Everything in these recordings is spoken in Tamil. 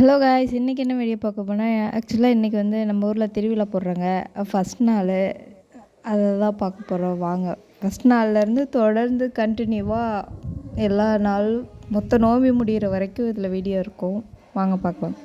ஹலோ காய்ஸ், இன்றைக்கி என்ன வீடியோ பார்க்க போனால் ஆக்சுவலாக இன்றைக்கி வந்து நம்ம ஊரில் திருவிழா போடுறாங்க. ஃபஸ்ட் நாள் அதை தான் பார்க்க போகிறோம். வாங்க, ஃபஸ்ட் நாள்லேருந்து தொடர்ந்து கண்டினியூவாக எல்லா நாளும் மொத்த நோம்பி முடிகிற வரைக்கும் இதில் வீடியோ இருக்கும். வாங்க பார்க்கலாம்.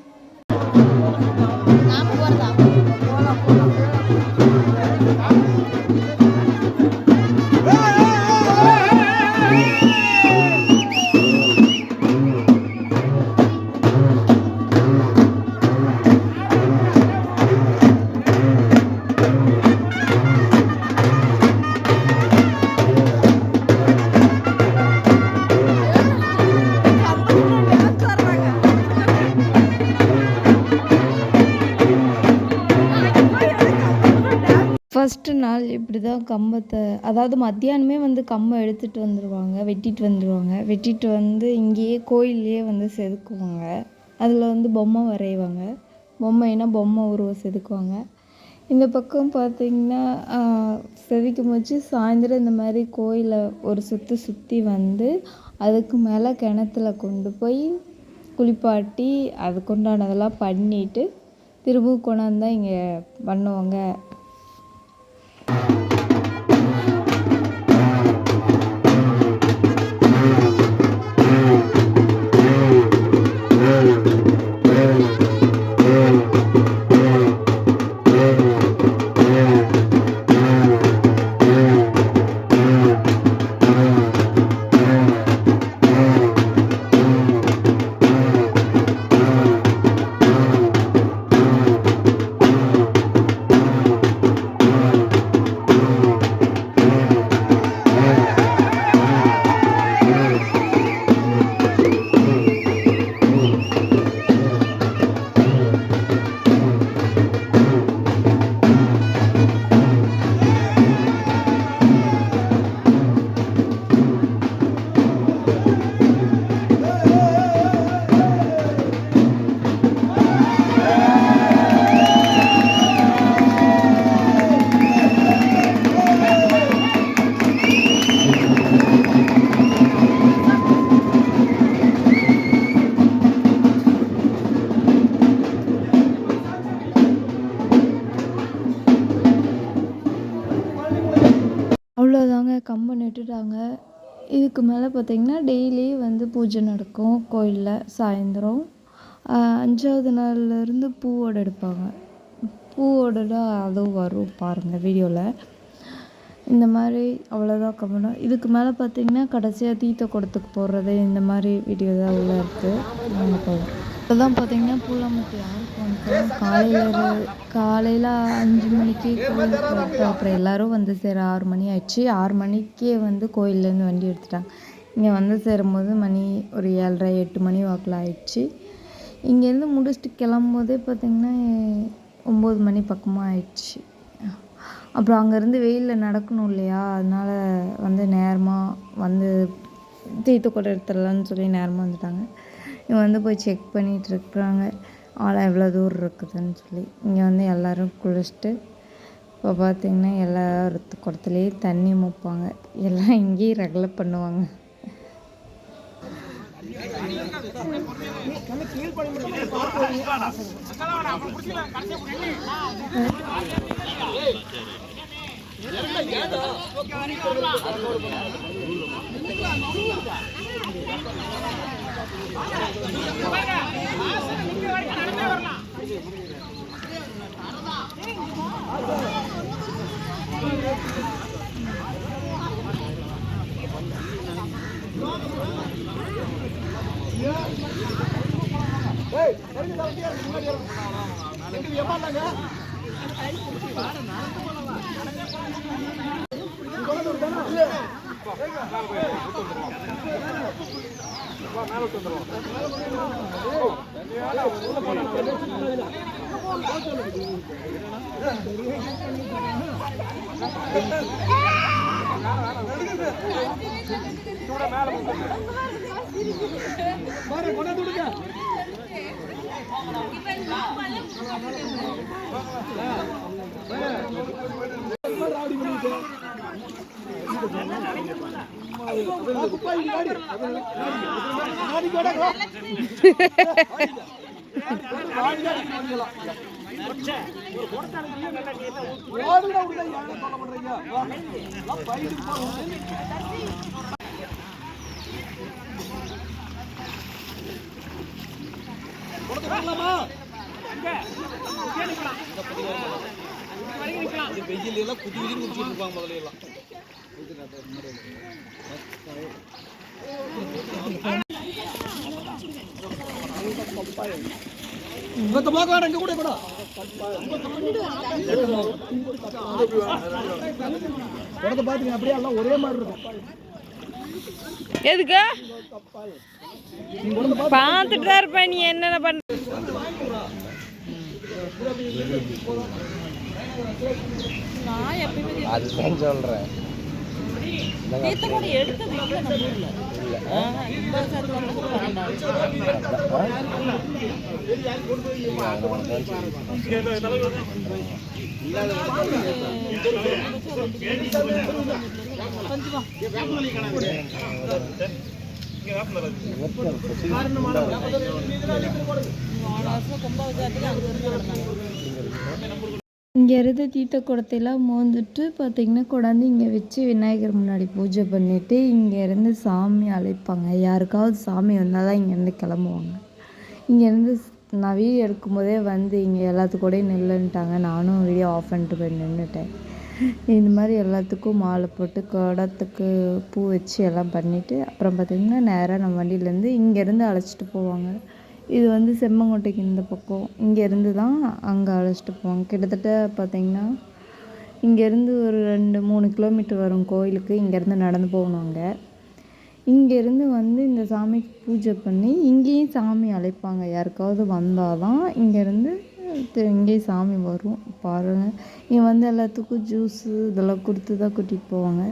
ஃபஸ்ட்டு நாள் இப்படி தான் கம்பத்தை, அதாவது மத்தியானமே வந்து கம்பம் எடுத்துகிட்டு வந்துடுவாங்க, வெட்டிட்டு வந்து இங்கேயே கோயில்லையே வந்து செதுக்குவாங்க. அதில் வந்து பொம்மை வரைவாங்க. பொம்மை உருவம் செதுக்குவாங்க. இந்த பக்கம் பார்த்திங்கன்னா செதுக்கி முடிச்சு சாயந்தரம் இந்த மாதிரி கோயிலை ஒரு சுற்றி வந்து அதுக்கு மேலே கிணத்துல கொண்டு போய் குளிப்பாட்டி அதுக்குண்டானதெல்லாம் பண்ணிவிட்டு திரும்பவும் கொண்டாந்து தான் இங்கே பண்ணுவாங்க. அவ்வளோதாங்க, கம்பம் நட்டுட்டாங்க. இதுக்கு மேலே பார்த்திங்கன்னா டெய்லி வந்து பூஜை நடக்கும் கோயிலில். சாயந்தரம் 5வது நாள்லேருந்து பூவோடு எடுப்பாங்க. பூவோடு தான் அதுவும் வரும் பாருங்கள் வீடியோவில். இந்த மாதிரி அவ்வளோதான் கம்பம். இதுக்கு மேலே பார்த்திங்கன்னா கடைசியாக தீர்த்த குடத்துக்கு போடுறது, இந்த மாதிரி வீடியோ தான் உள்ளே இருக்குது. நாங்கள் போவோம். இப்போ தான் பார்த்திங்கன்னா பூலாம்பட்டி யாருக்கு வந்துட்டோம். காலையில் 5 மணிக்கு கோயிலுக்கு வந்துட்டு அப்புறம் எல்லோரும் வந்து சேர 6 மணி ஆயிடுச்சு. 6 மணிக்கே வந்து கோயிலேருந்து வண்டி எடுத்துட்டாங்க. இங்கே வந்து சேரும்போது மணி ஒரு 7:30 8 மணி வாக்கில் ஆயிடுச்சு. இங்கேருந்து முடிச்சுட்டு கிளம்பும்போதே பார்த்திங்கன்னா 9 மணி பக்கமாக ஆயிடுச்சு. அப்புறம் அங்கேருந்து வெயிலில் நடக்கணும் இல்லையா, அதனால் வந்து நேரமாக வந்து தீர்த்த குடம் எடுத்துடலான்னு சொல்லி நேரமாக வந்துட்டாங்க. இவங்க வந்து போய் செக் பண்ணிகிட்ருக்குறாங்க ஆழம் எவ்வளோ தூரம் இருக்குதுன்னு சொல்லி. இங்கே வந்து எல்லோரும் குளிச்சுட்டு இப்போ பார்த்திங்கன்னா எல்லா குடத்துலேயே தண்ணி மூப்பாங்க. எல்லாம் இங்கேயும் ரகலை பண்ணுவாங்க. வெயில் எல்லாம் குதி குதி குடிச்சிட்டு இருப்பாங்க முதல்ல எல்லாம். பாத்தீங்க அப்படியே எல்லாம் ஒரே மாதிரி இருக்கும். எதுக்கு பார்த்துட்டு தான் இருப்பேன் நீ என்னென்ன பண்ண. நான் எப்பயுமே அதுதான் சொல்றேன். எடுத்தது இங்கேருந்து தீர்த்த குடத்தையெல்லாம் மோந்துட்டு பார்த்திங்கன்னா கொண்டாந்து இங்கே வச்சு விநாயகர் முன்னாடி பூஜை பண்ணிவிட்டு இங்கேருந்து சாமி அழைப்பாங்க. யாருக்காவது சாமி வந்தால் தான் இங்கேருந்து கிளம்புவாங்க. இங்கேருந்து நான் வீடியோ எடுக்கும்போதே வந்து இங்கே எல்லாத்துக்கூடயும் நில்லுன்ட்டாங்க. நானும் வீடியோ ஆஃப் பண்ணிட்டு போய் நின்றுட்டேன். இந்த மாதிரி எல்லாத்துக்கும் மாலை போட்டு குடத்துக்கு பூ வச்சு எல்லாம் பண்ணிவிட்டு அப்புறம் பார்த்திங்கன்னா நேராக நம்ம வண்டியிலேருந்து இங்கேருந்து அழைச்சிட்டு போவாங்க. இது வந்து செம்மங்கோட்டைக்கு இந்த பக்கம், இங்கேருந்து தான் அங்கே அழைச்சிட்டு போவாங்க. கிட்டத்தட்ட பார்த்திங்கன்னா இங்கேருந்து ஒரு 2-3 கிலோமீட்டர் வரும் கோயிலுக்கு. இங்கேருந்து நடந்து போகணும். அங்கே இங்கேருந்து வந்து இந்த சாமிக்கு பூஜை பண்ணி இங்கேயும் சாமி அழைப்பாங்க. யாருக்காவது வந்தால் தான் இங்கேருந்து இங்கேயும் சாமி வரும். பாருங்கள், இங்கே வந்து எல்லாத்துக்கும் ஜூஸு இதெல்லாம் கொடுத்து தான் கூட்டிகிட்டு போவாங்க.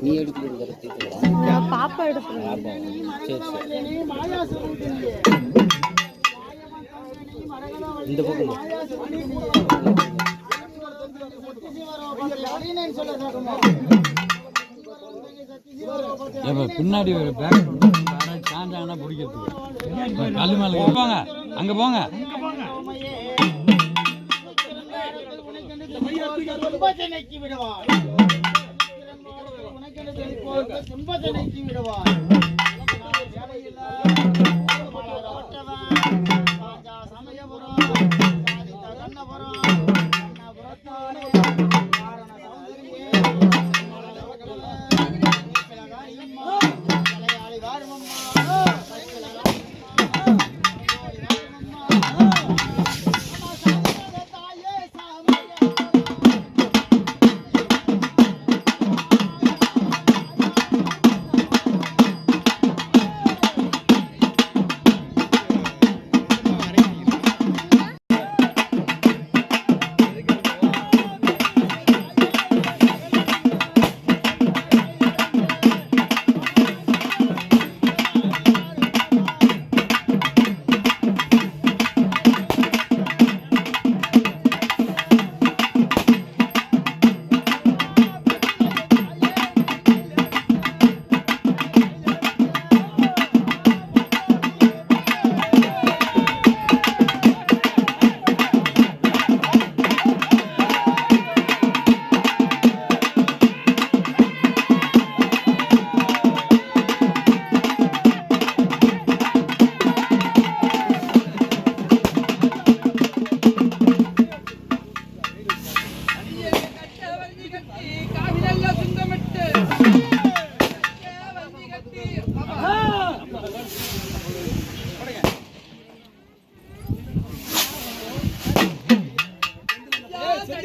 நீ எடுக்கல பாப்பா எடுக்கிறேன். இந்த பக்கம் பின்னாடி ஒரு பேக் சாஞ்சாங்கன்னா பிடிக்கிறதுக்கு கல்லு மேலே போங்க. அங்கே போங்க.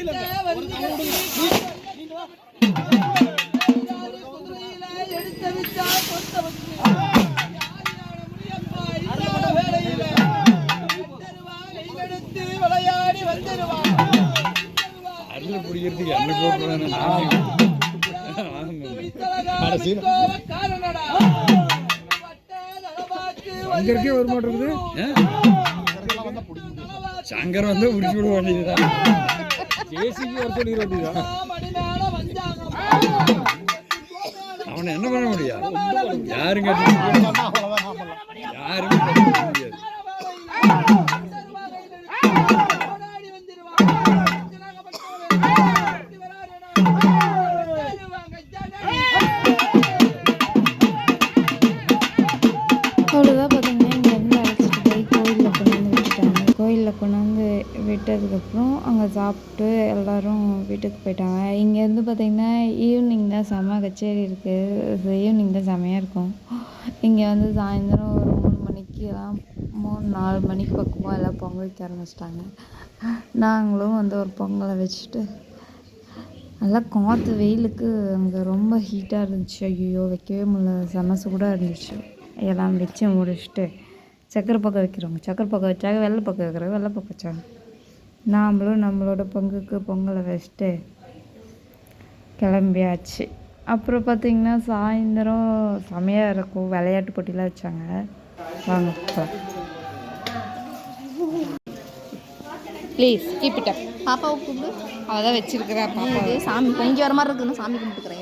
அருள் பிடிக்கிறதுக்கு என்ன கூப்பிடுறாங்க சங்கருக்கே ஒரு மாட்டு இருக்குது. சங்கர் வந்து பிடிச்சி விட வேண்டியதுதான். ஜேசிக்கு வர சொல்லி வேண்டியதுதான். அவனை என்ன பண்ண முடியும்? யாரும் யாரும் முடியாது. அவ்வளோதான் பார்த்தீங்கன்னா இங்கேருந்து அழைச்சிட்டு போய் கோயிலில் கொண்டாந்து விட்டுட்டாங்க. கோயிலில் கொண்டாந்து விட்டதுக்கப்புறம் அங்கே சாப்பிட்டு எல்லோரும் வீட்டுக்கு போயிட்டாங்க. இங்கேருந்து பார்த்திங்கன்னா ஈவினிங் தான் செம்ம கச்சேரி இருக்குது. ஈவினிங் தான் செம்மையாக இருக்கும். இங்கே வந்து சாயந்தரம் ஒரு 3 மணிக்கெலாம் 3-4 மணிக்கு பக்கமாக எல்லாம் பொங்கல் வைக்க ஆரம்பிச்சிட்டாங்க. நாங்களும் வந்து ஒரு பொங்கலை வச்சுட்டு நல்லா காற்று வெயிலுக்கு அங்கே ரொம்ப ஹீட்டாக இருந்துச்சு. ஐயோ வைக்கவே முடியல, செம்ம சூடாக இருந்துச்சு. எல்லாம் வச்சு முடிச்சுட்டு சக்கரை பக்கம் வைக்கிறவங்க சக்கரை பக்கம் வச்சாங்க, வெள்ளை பக்கம் வைக்கிறவங்க வெள்ளை பக்கம் வச்சாங்க. நாமளும் நம்மளோட பங்குக்கு பொங்கலை வச்சுட்டு கிளம்பியாச்சு. அப்புறம் பார்த்திங்கன்னா சாயந்தரம் செமையாக இருக்கும், விளையாட்டு போட்டிலாம் வச்சாங்க. வாங்க ப்ளீஸ் கீப் இட் அப். பாப்பாவை கூப்பிடு, அவள் தான் வச்சிருக்கிறா. பாப்பா சாமி கொஞ்சம் வர மாதிரி இருக்குன்னு சாமி கும்பிட்டுக்கிறேன்.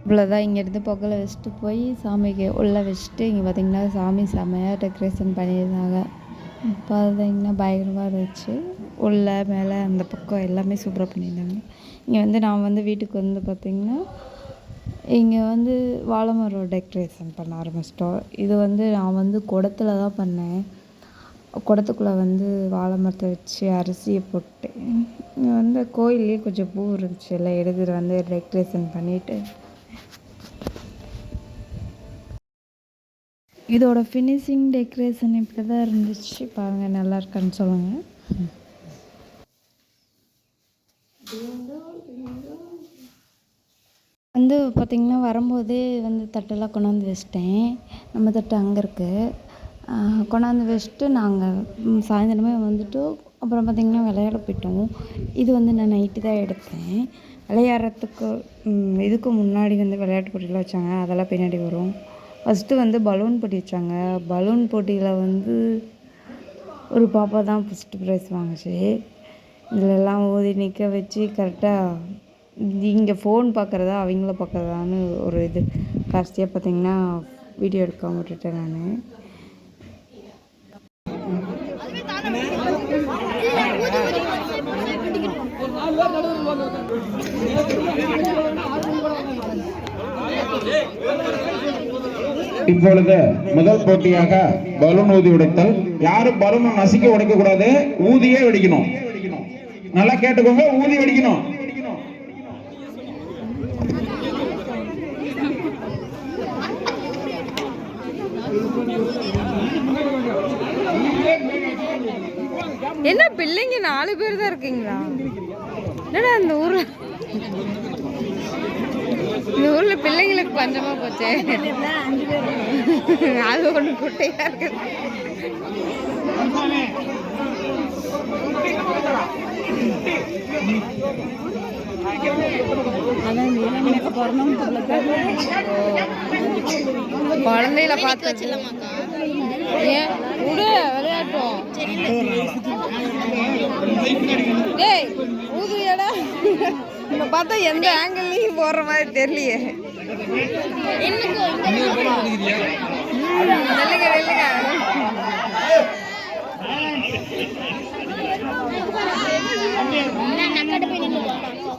இவ்வளோதான். இங்கேருந்து பொங்கலை வச்சுட்டு போய் சாமிக்கு உள்ளே வச்சுட்டு இங்கே பார்த்திங்கன்னா சாமி செம்மையாக டெக்கரேஷன் பண்ணியிருந்தாங்க. பார்த்திங்கன்னா பயங்கரமாக இருந்துச்சு. உள்ளே மேலே அந்த பக்கம் எல்லாமே சூப்பராக பண்ணியிருந்தாங்க. இங்கே வந்து நான் வந்து வீட்டுக்கு வந்து பார்த்திங்கன்னா இங்கே வந்து வாழை மரம் டெக்கரேஷன் பண்ண ஆரம்பிச்சிட்டோம். இது வந்து நான் வந்து குடத்துல தான் பண்ணேன். குடத்துக்குள்ளே வந்து வாழை மரத்தை வச்சு அரிசியை போட்டு இங்கே வந்து கோயில்லேயே கொஞ்சம் பூ இருந்துச்சு, எல்லாம் எடுத்துகிட்டு வந்து டெக்கரேஷன் பண்ணிவிட்டு இதோட ஃபினிஷிங் டெக்கரேஷன் இப்படி தான் இருந்துச்சு. பாருங்கள், நல்லா இருக்கான்னு சொல்லுங்கள். வந்து பார்த்திங்கன்னா வரும்போதே வந்து தட்டெல்லாம் கொண்டாந்து வச்சிட்டேன். நம்ம தட்டு அங்கே இருக்குது. கொண்டாந்து வச்சுட்டு நாங்கள் சாயந்தரமே வந்துவிட்டோம். அப்புறம் பார்த்திங்கன்னா விளையாட போயிட்டோம். இது வந்து நான் நைட்டு தான் எடுத்தேன். விளையாடுறதுக்கு இதுக்கு முன்னாடி வந்து விளையாட்டு போட்டியெலாம் வச்சாங்க, அதெல்லாம் பின்னாடி வரும். ஃபஸ்ட்டு வந்து பலூன் போட்டி வச்சாங்க. பலூன் போட்டியில் வந்து ஒரு பாப்பா தான் ஃபஸ்ட்டு ப்ரைஸ் வாங்குச்சு. இதிலெல்லாம் ஊதி நிற்க வச்சு கரெக்டாக இங்கே ஃபோன் பார்க்குறதா அவங்கள பார்க்குறதான்னு ஒரு இது கடைசியாக பார்த்திங்கன்னா வீடியோ எடுக்காம விட்டுட்டேன் நான். இப்பொழுது முதல் போட்டியாக பலூன் ஊதி உடைத்தல். யாரும் பலூன் நசுக்கி உடைக்க கூடாது, ஊதியே வெடிக்கணும். நல்லா கேட்டுக்கோங்க, ஊதி வெடிக்கணும். என்ன பிள்ளைங்க 4 பேர் தான் இருக்கீங்களா? என்னடா இந்த ஊர்ல பிள்ளைங்களுக்கு பஞ்சமா போச்சே. அது ஒண்ணு குட்டையா இருக்கு. குழந்தையில பார்த்து ஏன் விடு விளையாட்டும். டேய் ஊதுவியாடா, இப்போ பார்த்தா எந்த ஆங்கிள்லையும் போடுற மாதிரி தெரியலையே. நெல்லுங்க நெல்லுங்க.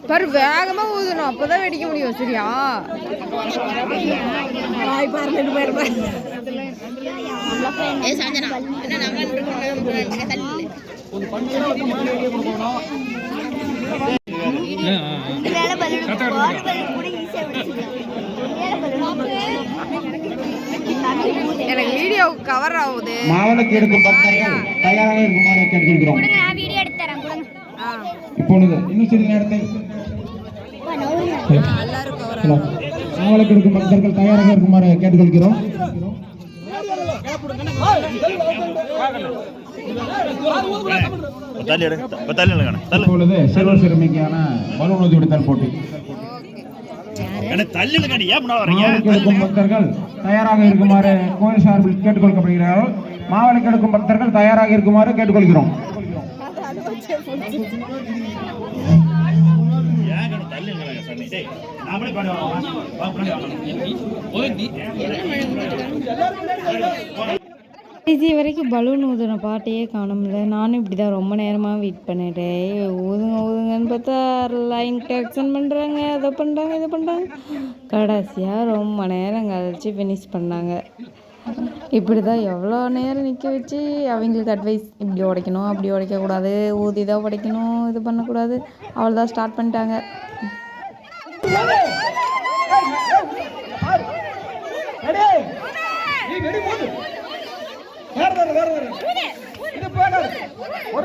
பாரு வேகமா ஊதணும், அப்பதான் வெடிக்க முடியும். சரியா? எனக்கு வீடியோ கவர் ஆகுது. மாவிளக்கு எடுக்கும் பக்தர்கள் தயாராக இருக்குமாறு கேட்டுக்கொள்கிறோம். இப்பொழுது இன்னும் சிறிது நேரத்தில் மாவிளக்கு எடுக்கும் பக்தர்கள் தயாராக இருக்குமாறு கேட்டுக்கொள்கிறோம். இப்பொழுது சிறுவர் சிறுமிக்கான பலூன் ஊதி விடுதல் போட்டி. மாவிளக்கு எடுக்கும் பக்தர்கள் தயாராக இருக்குமாறு கோயில் சார்பில் கேட்டுக்கொள்ளப்படுகிறார்கள். மாவிளக்கு எடுக்கும் பக்தர்கள் தயாராக இருக்குமாறு கேட்டுக்கொள்கிறோம். இது வரைக்கும் பலூன் ஊதுன பாட்டையே காணும்ல. நானும் இப்படி தான் ரொம்ப நேரமாக வெயிட் பண்ணிட்டேன். ஊதுங்கன்னு பார்த்தா லைன் கரெக்ஷன் பண்ணுறாங்க, அதை பண்ணுறாங்க, இதை பண்ணுறாங்க. கடைசியாக ரொம்ப நேரம் கழிச்சு ஃபினிஷ் பண்ணாங்க. இப்படி தான் எவ்வளோ நேரம் நிற்க வச்சு அவங்களுக்கு அட்வைஸ், இப்படி உடைக்கணும், அப்படி உடைக்கக்கூடாது, ஊதி தான் உடைக்கணும், இது பண்ணக்கூடாது. அவ்வளோதான் ஸ்டார்ட் பண்ணிட்டாங்க.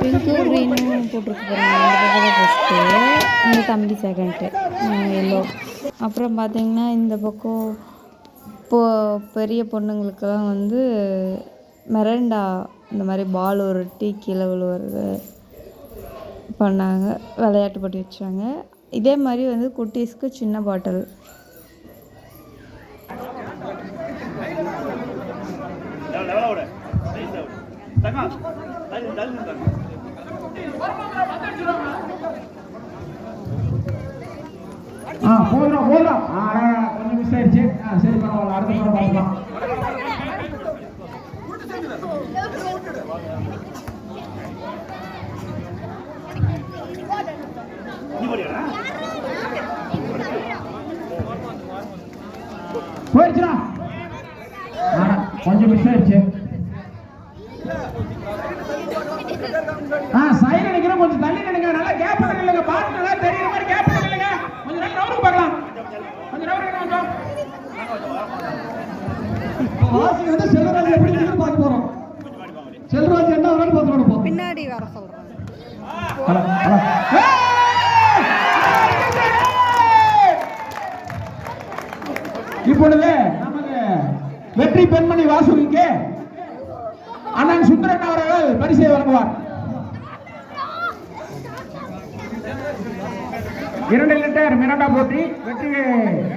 பிங்க்கு க்ரீனும் போட்டிருக்கு பாருங்க. ஃபஸ்ட்டு இந்த தம்பி செகண்ட்டு எல்லோ. அப்புறம் பார்த்திங்கன்னா இந்த பக்கம் பெரிய பொண்ணுங்களுக்கெல்லாம் வந்து மெரண்டா இந்த மாதிரி பால் உருட்டி கீழே விழுவுறது பண்ணாங்க, விளையாட்டு போட்டி வச்சாங்க. இதே மாதிரி வந்து குட்டீஸ்க்கு சின்ன பாட்டில். கொஞ்சம் மிஸ் ஆயிடுச்சு. சரி, பரவாயில்ல, அடுத்த முறை பார்க்கலாம். போயிடுச்சுடா. கொஞ்சம் மிஸ் ஆயிடுச்சு. சைடு நினைக்கிறோம், கொஞ்சம் தள்ளி நினைங்க. நல்லா கேப் நில்லுங்க. பாட்டு நல்லா தெரியுற மாதிரி கேப் நில்லுங்க. கொஞ்சம் நேரம் ரவுண்ட் பார்க்கலாம். கொஞ்சம் ரவுண்ட் கொஞ்சம் வாசி வந்து செல்வராஜ் எப்படி நின்னு பார்க்க போறோம். செல்வராஜ் என்ன வரணும் பார்த்துட்டு போறோம். பின்னாடி வர சொல்றேன். இப்பொழுது நமது வெற்றி பெண்மணி வாசுகிக்கு அண்ணன் சுந்தரன் அவர்கள் பரிசை வழங்குவார். 2 லிட்டர் மிராண்டா போட்டி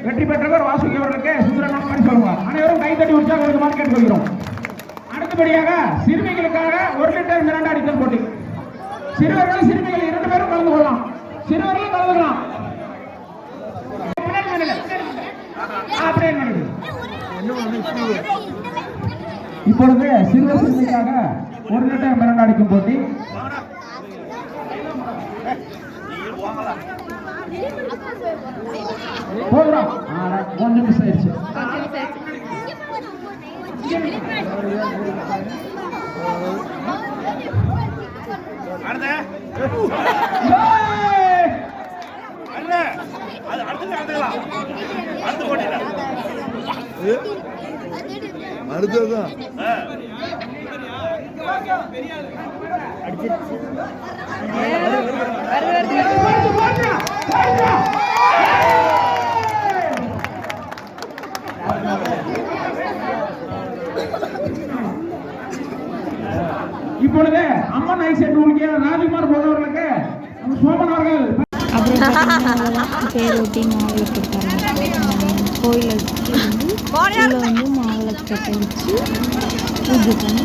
வெற்றி பெற்றவர் வாசுகி அவர்களுக்கு சுந்தரன் பரிசு வழங்குவார். அனைவரும் கைத்தட்டி உற்சாகப்படுத்துமாறு கேட்டுக்கொள்கிறோம். அடுத்தபடியாக சிறுமிகளுக்காக 1 லிட்டர் மிராண்டா அடித்தல் போட்டி. சிறுவர்கள் சிறுமிகள் 2 பேரும் கலந்து கொள்ளலாம். சிறுவர்களும் கலந்துக்கலாம். இப்பொழுது சிறுவர் சிறுமிக்காக 1 லிட்டர் மிராண்டா அடிக்கும் போட்டி. போகிறோம். கொஞ்சம் மிஸ் ஆயிடுச்சு. அடுத்ததுதான் இப்பொழுது அம்மன் ஐசெட் ராஜ்குமார் போன்றவர்களுக்கு சோமன் அவர்கள் அப்புறம் பேரொட்டி மாவிளை கொடுத்தாங்க. கோயிலை சுற்றி வந்து வந்து மாவிளை கட்டை வச்சு பூஜை பண்ணி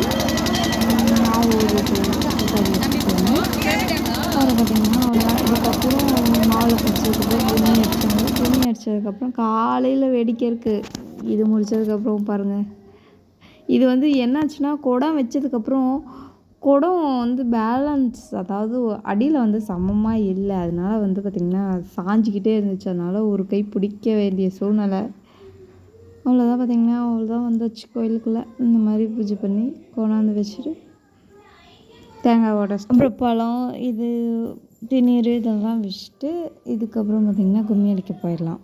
மாவு வச்சுக்கோங்க. அப்புறம் பார்த்திங்கன்னா இதுக்கப்புறம் மாவிளை பிடிச்சதுக்கப்புறம் துணி அடித்தாங்க. துணி அடித்ததுக்கப்புறம் காலையில் வேடிக்கை இருக்குது. இது முடித்ததுக்கப்புறம் பாருங்கள், இது வந்து என்னாச்சுன்னா குடம் வச்சதுக்கப்புறம் குடம் வந்து பேலன்ஸ், அதாவது அடியில் வந்து சமமாக இல்லை. அதனால் வந்து பார்த்திங்கன்னா சாஞ்சிக்கிட்டே இருந்துச்சு. அதனால் ஒரு கை பிடிக்க வேண்டிய சூழ்நிலை. அவ்வளோதான். பார்த்திங்கன்னா அவ்வளோதான் வந்தாச்சு கோயிலுக்குள்ளே. இந்த மாதிரி பூஜை பண்ணி கொண்டாந்து வச்சுட்டு தேங்காய் உடச்சி அப்புறம் பழம் இது திணீர் இதெல்லாம் வச்சுட்டு இதுக்கப்புறம் பார்த்திங்கன்னா கும்மி அடிக்க போயிடலாம்.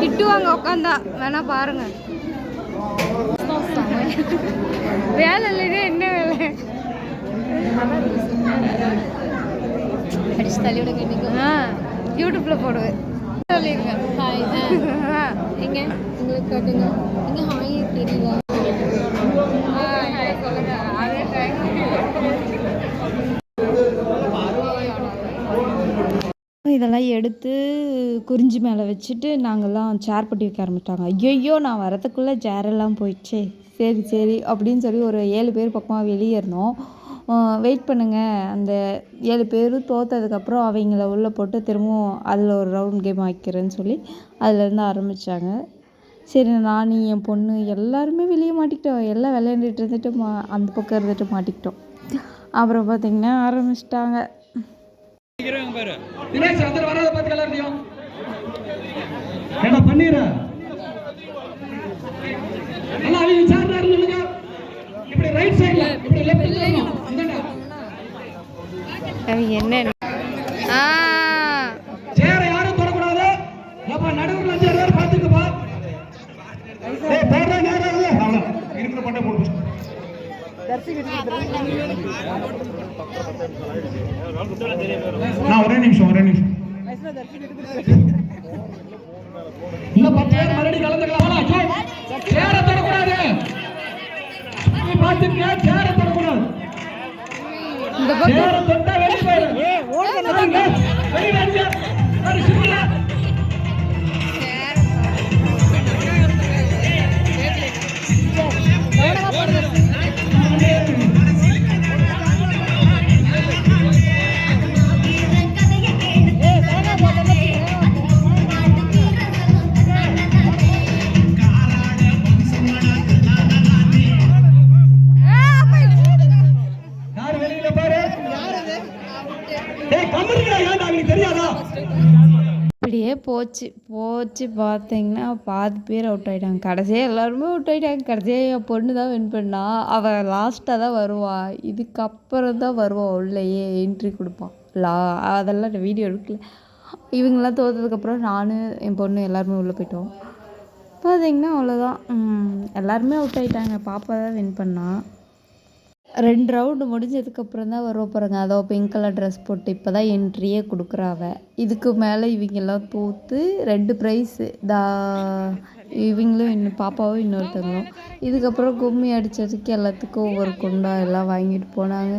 திட்டுவாங்க உட்காந்தா, வேணா பாருங்க. வேலை இல்லைன்னா என்ன வேலை? யூடியூப்ல போடுவேன் சொல்லிருங்க. எங்க உங்களுக்கு காட்டுங்க. எங்க ஹாய் தெரியல. சொல்லுங்க. இதெல்லாம் எடுத்து குறிஞ்சி மேலே வச்சுட்டு நாங்கள்லாம் சேர் பட்டி வைக்க ஆரம்பிச்சிட்டாங்க. ஐயோ நான் வரதுக்குள்ளே சேரெல்லாம் போயிடுச்சே. சரி அப்படின்னு சொல்லி ஒரு 7 பேர் பக்கமாக வெளியே இருந்தோம். வெயிட் பண்ணுங்கள், அந்த 7 பேரும் தோற்றதுக்கப்புறம் அவங்கள உள்ளே போட்டு திரும்பவும் அதில் ஒரு ரவுண்ட் கேம் ஆக்கிக்கிறேன்னு சொல்லி அதுலேருந்து ஆரம்பித்தாங்க. சரி நான் என் பொண்ணு எல்லாருமே வெளியே மாட்டிக்கிட்டோம். எல்லாம் விளையாண்டுட்டு இருந்துட்டு அந்த பக்கம் இருந்துட்டு மாட்டிக்கிட்டோம். அப்புறம் பார்த்திங்கன்னா ஆரம்பிச்சிட்டாங்க. தினேஷ் அந்த வரத பார்த்து எல்லாரையும் என்ன பண்ணிர அண்ணா அவங்க சார்ல இருங்க. இப்படி ரைட் சைடுல இப்படி லெஃப்ட் சைடுல இந்தடா அவங்க என்ன சேர யாரும் தொட கூடாது. ஏப்பா நடுவுல 5 பேர் பாத்துக்கப்பா. டேய் போடா நேரா இல்ல அவ்வளவு இருக்கிற பட்டை போடு. ஒரே நிமிஷம் இன்னும் 10 பேர் மறுபடி கலந்துக்கலாம். சேர தொடக்கூடாது. பாத்துக்க, சேர தொடக்கூடாது. சேர தொட்டா வெளியே போயிரு. வெளியே இப்படியே போச்சு பார்த்தீங்கன்னா பாதி பேர் அவுட் ஆகிட்டாங்க. கடைசியாக எல்லாருமே அவுட் ஆகிட்டாங்க. கடைசியாக என் பொண்ணு தான் வின் பண்ணா. அவள் லாஸ்ட்டாக தான் வருவாள். இதுக்கப்புறம் தான் வருவாள், உள்ளேயே என்ட்ரி கொடுப்பான். அதெல்லாம் நான் வீடியோ எடுக்கல. இவங்கெல்லாம் தோற்றதுக்கப்புறம் நான் என் பொண்ணு எல்லாருமே உள்ளே போயிட்டோம். பார்த்தீங்கன்னா அவ்வளோதான், எல்லாருமே அவுட் ஆகிட்டாங்க. பாப்பா தான் வின் பண்ணா. 2 ரவுண்டு முடிஞ்சதுக்கப்புறம் தான் வருவ போகிறாங்க. அதோ பிங்க் கலர் ட்ரெஸ் போட்டு இப்போ தான் என்ட்ரியே கொடுக்குறாவ. இதுக்கு மேலே இவங்கெல்லாம் தோற்று 2 ப்ரைஸு இவங்களும் இன்னும் பாப்பாவும் இன்னொருத்தவங்களும். இதுக்கப்புறம் கும்மி அடித்ததுக்கு எல்லாத்துக்கும் ஒவ்வொரு குண்டா எல்லாம் வாங்கிட்டு போனாங்க.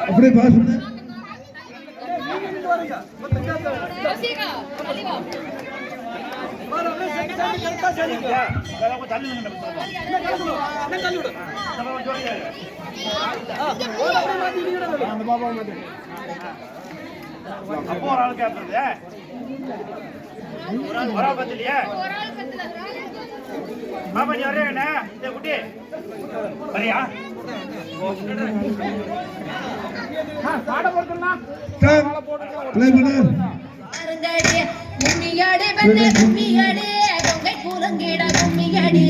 அப்படியே பாஸ் பண்ணு. அப்போ ஒரு ஆள் கேட்கறது ஒரு ஆள் பத்திலையே பாப்பா நீ வரையா குட்டி வரியா காடை போட்டுனா ப்ளே பண்ணு. கும்மியாடி பண்ணே கும்மியாடி கொங்கை கூலங்கிட கும்மியாடி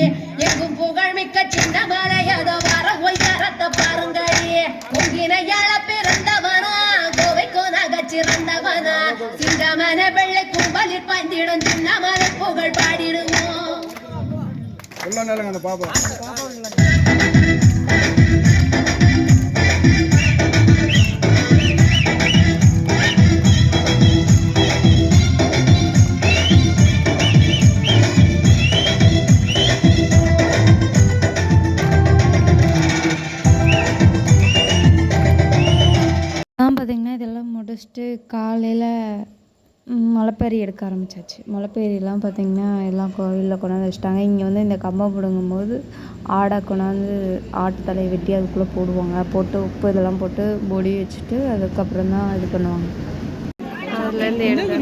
எங்கும் புகழ் மிக்க சின்ன மலையதோ வர ஒய்யாரத்தை பாருங்கடி. பொங்கினையாள பிறந்தவனா கோவைக்கோ நகச்சிறந்தவனா சிங்கமன வெள்ளை கும்பலில் பாய்ந்திடும் சின்ன மலை புகழ் பாடிடுவோம். அந்த பாப்பா காலையில் முளைப்பறி எடுக்க ஆரம்பித்தாச்சு. முளைப்பறிலாம் பார்த்திங்கன்னா எல்லாம் கோவிலில் கொண்டாந்து வச்சுட்டாங்க. இங்கே வந்து இந்த கம்பம் பிடுங்கும்போது ஆடை கொண்டாந்து ஆட்டு தலையை வெட்டி அதுக்குள்ளே போடுவாங்க. போட்டு உப்பு இதெல்லாம் போட்டு பொடி வச்சுட்டு அதுக்கப்புறம் தான் இது பண்ணுவாங்க. அதுலேருந்து எடுத்து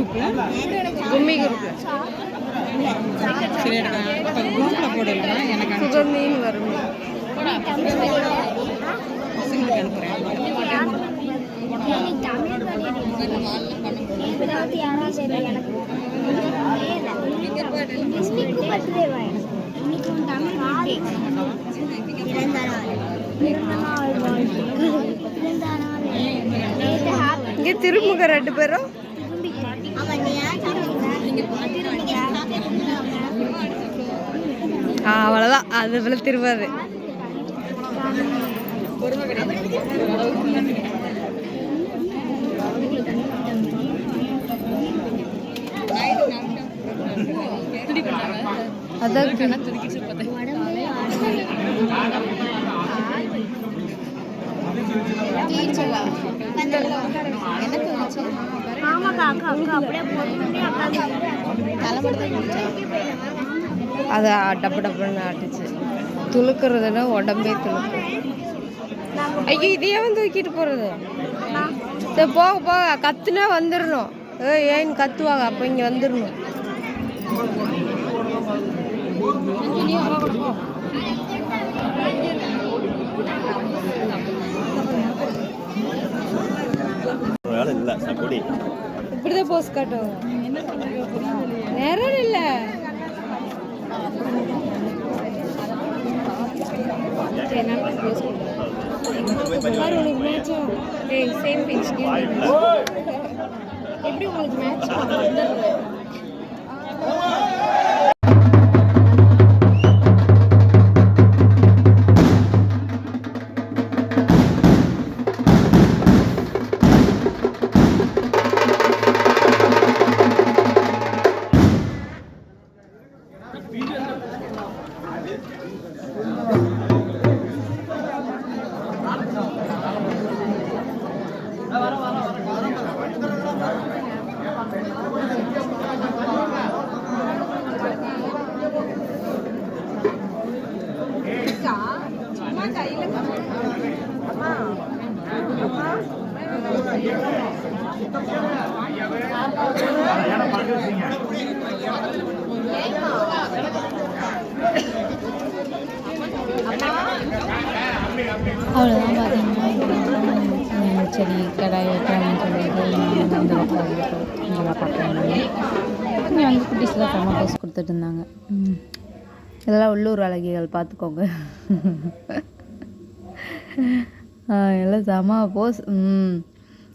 கும்மி குரூப்பில் சுகந்தின்னு வரும். இங்கே திரும்புங்க 2 பேரும். அவ்வளோதான், அது போல திரும்பாது. அதான் அது டப்பு டப்புன்னு ஆட்டுச்சு. துளுக்குறதுன்னா உடம்பே துளுக்கு. ஐயோ, இதையே வந்து தூக்கிட்டு போகிறது. சரி, போக போக கத்துனா வந்துடணும். ஏன்னு கத்துவாங்க, அப்போ இங்கே வந்துடணும். இப்படிதான் போஸ்ட் காட்டும். நேரம் இல்லை. எப்படி உங்களுக்கு மேட்ச் அவ்வளோதான். பார்த்தீங்கன்னா சரி கடாய் வைக்கலாம்னு சொல்லிட்டு இந்த பக்கம் இதெல்லாம் பார்க்குறாங்க. இங்கே வந்து குட்டீஸ்லாம் செம்ம போஸ் கொடுத்துட்டு இருந்தாங்க. இதெல்லாம் உள்ளூர் அழகிகள், பார்த்துக்கோங்க. எல்லாம் செம்ம போஸ்.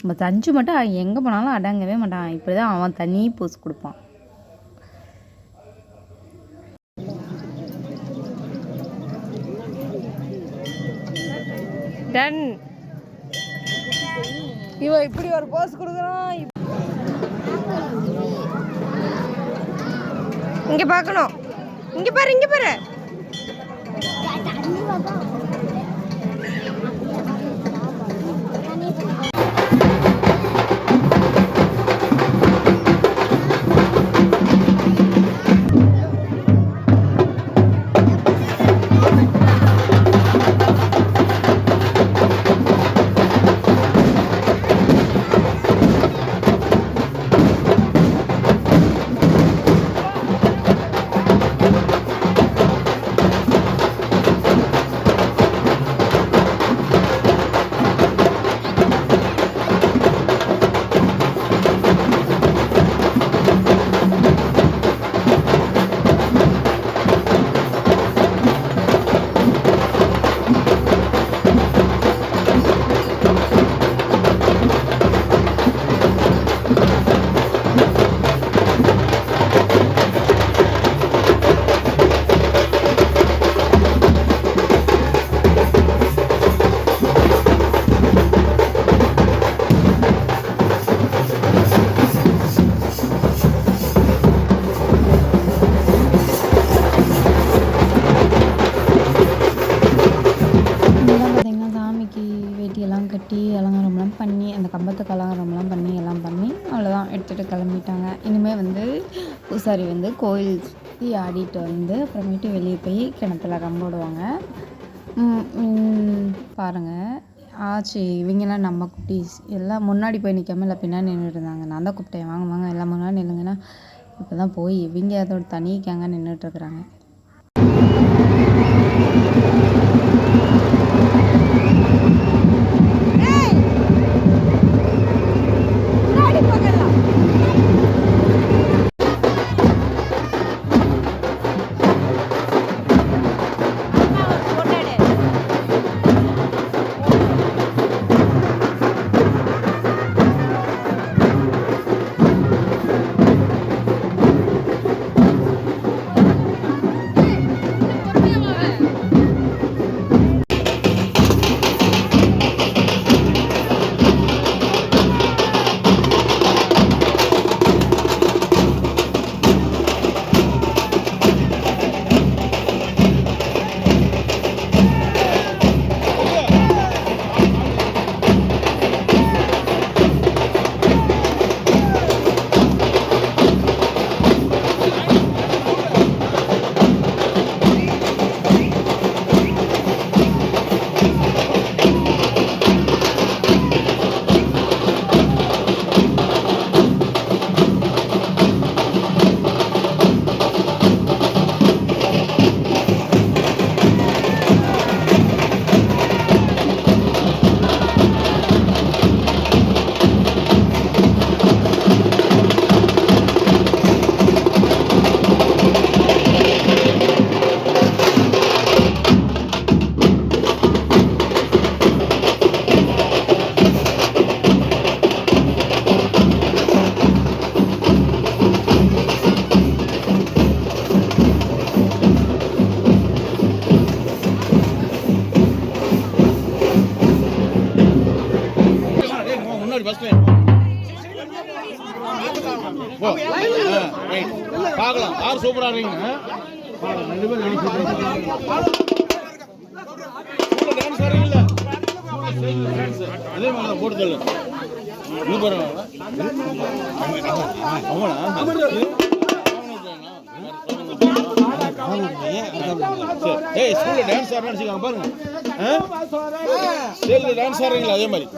நம்ம தஞ்சு மட்டும் எங்கே போனாலும் அடங்கவே மாட்டான். இப்படி தான் அவன் தனி போஸ் கொடுப்பான். டன். இவன் இப்படி ஒரு போஸ் கொடுக்குறான். இங்க பார்க்கணும். இங்க பாரு, இங்க பாரு. பூசாரி வந்து கோயில் சுற்றி ஆடிட்டு வந்து அப்புறமேட்டு வெளியே போய் கிணத்துல கம்போடுவாங்க. பாருங்கள் ஆச்சு. இவங்கெல்லாம் நம்ம குட்டீஸ் எல்லாம் முன்னாடி போய் நிற்காம இல்லை பின்னாடி நின்றுட்டு இருந்தாங்க. நான் தான் கூப்பிட்டேன், வாங்க வாங்க எல்லாம் முன்னாடி நில்லுங்கன்னா இப்போ தான் போய் இவங்க அதோட தனிக்காங்க நின்றுட்டுருக்குறாங்க. பார்க்கலாம் யார் சூப்பரா இருக்கீங்க. அதே மாதிரி போட்டுதல் ஸ்கூல்ல டான்ஸ் ஆடுறான்னு வச்சுக்காங்க பாருங்க. ஸ்டேஜ்ல டான்ஸ் ஆடுறீங்களா அதே மாதிரி.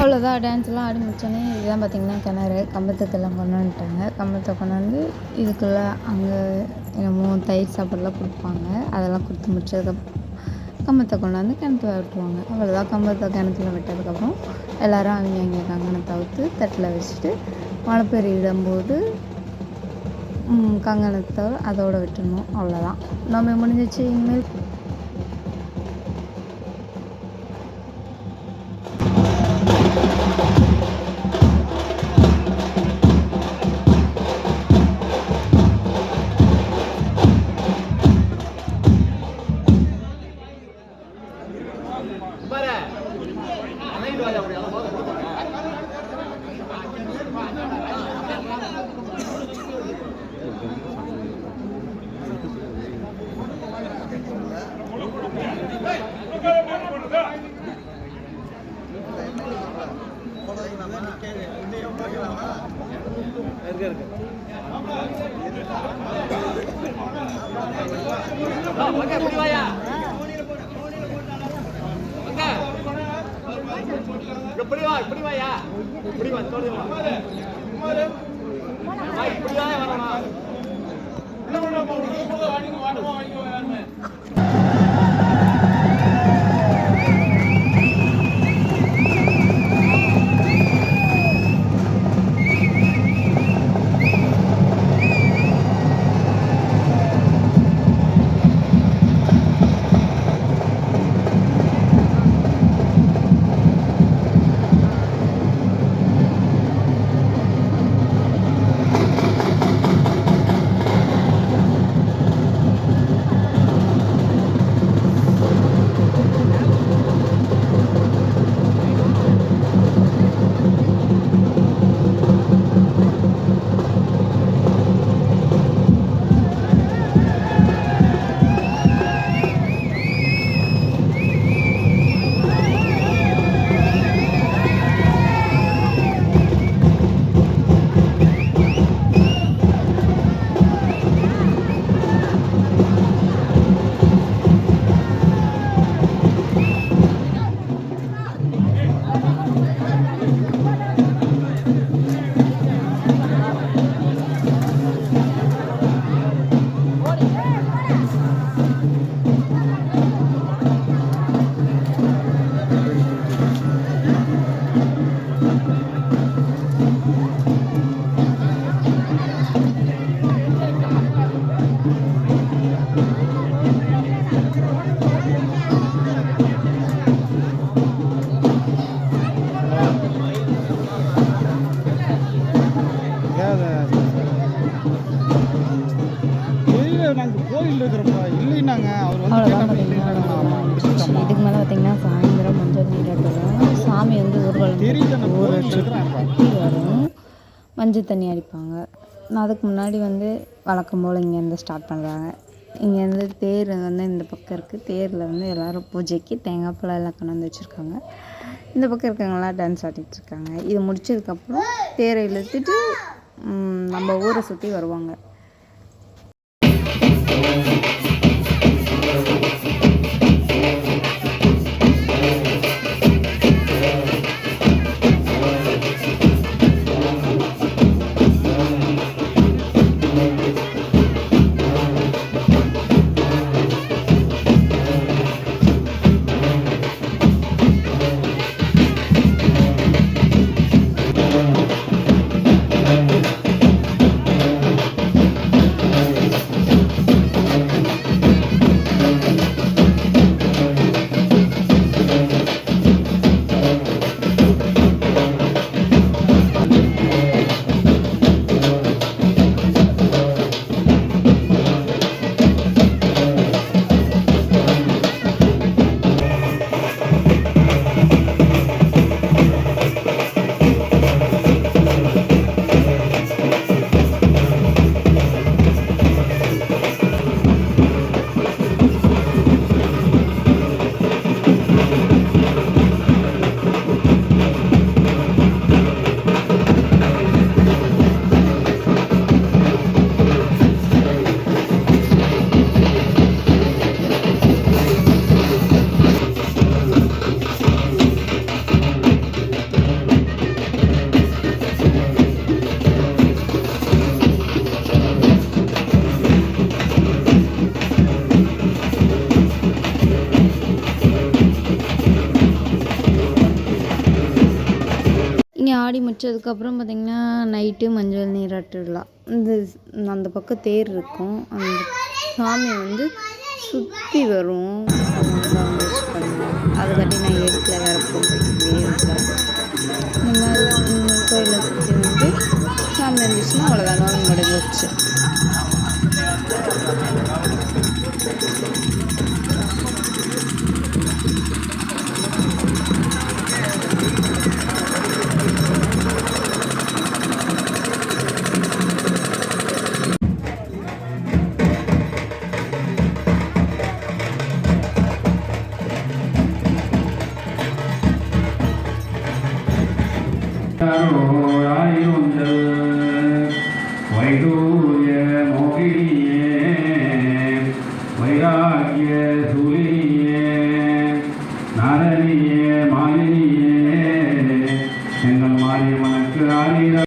அவ்வளோதான் டான்ஸ்லாம் ஆடி முடிச்சோடனே இதுதான் பார்த்திங்கன்னா கிணறு. கம்பத்துக்கெல்லாம் கொண்டு வந்துட்டாங்க. கம்பத்தை கொண்டு வந்து இதுக்குள்ளே அங்கே என்னமோ தயிர் சாப்பாடுலாம் கொடுப்பாங்க. அதெல்லாம் கொடுத்து முடிச்சதுக்கப்புறம் கம்பத்தை கொண்டு வந்து கிணத்துல விட்டுருவாங்க. அவ்வளோதான். கம்பத்தை கிணத்துல விட்டதுக்கப்புறம் எல்லோரும் அவங்க கங்கணத்தை அவுத்து தட்டில் வச்சுட்டு மழை பெய்யும்போது கங்கணத்தை அதோடு விட்டுடணும். அவ்வளோதான். நம்ம முடிஞ்சிச்சு. இனிமேல் அவ்வளோதான் பார்த்தீங்கன்னா இதுக்கு மேலே பார்த்தீங்கன்னா சாயந்தரம் மஞ்சள் நீராட்டம் சாமி வந்து ஊரை சுற்றி வரும் மஞ்சள் தண்ணி அடிப்பாங்க. அதுக்கு முன்னாடி வந்து வழக்கம் போல் இங்கேருந்து ஸ்டார்ட் பண்ணுறாங்க. இங்கேருந்து தேர் வந்து இந்த பக்கம் இருக்குது. தேரில் வந்து எல்லோரும் பூஜைக்கு தேங்காய் பழம் எல்லாம் கொண்டு வந்து வச்சுருக்காங்க. இந்த பக்கம் இருக்கவங்களாம் டான்ஸ் ஆடிட்டுருக்காங்க. இது முடிச்சதுக்கப்புறம் தேரை இழுத்துட்டு நம்ம ஊரை சுற்றி வருவாங்க. ஆடி முடிச்சதுக்கப்புறம் பார்த்திங்கன்னா நைட்டு மஞ்சள் நீராட்டு விழா. அந்த பக்கம் தேர் இருக்கும். அந்த சாமி வந்து சுற்றி வரும். அதை கட்டி நான் எடுக்கல, வேறு போட்டு இந்த மாதிரி கோயிலை சுற்றி வந்து சாமி இருந்துச்சுன்னா அவ்வளோதான், நோம்பு முடிஞ்சிருச்சு. வைடூய மோகினியே வைராகிய சூரியே நாரணியே மாலினியே மாரியம்மனுக்கு ஆனீரா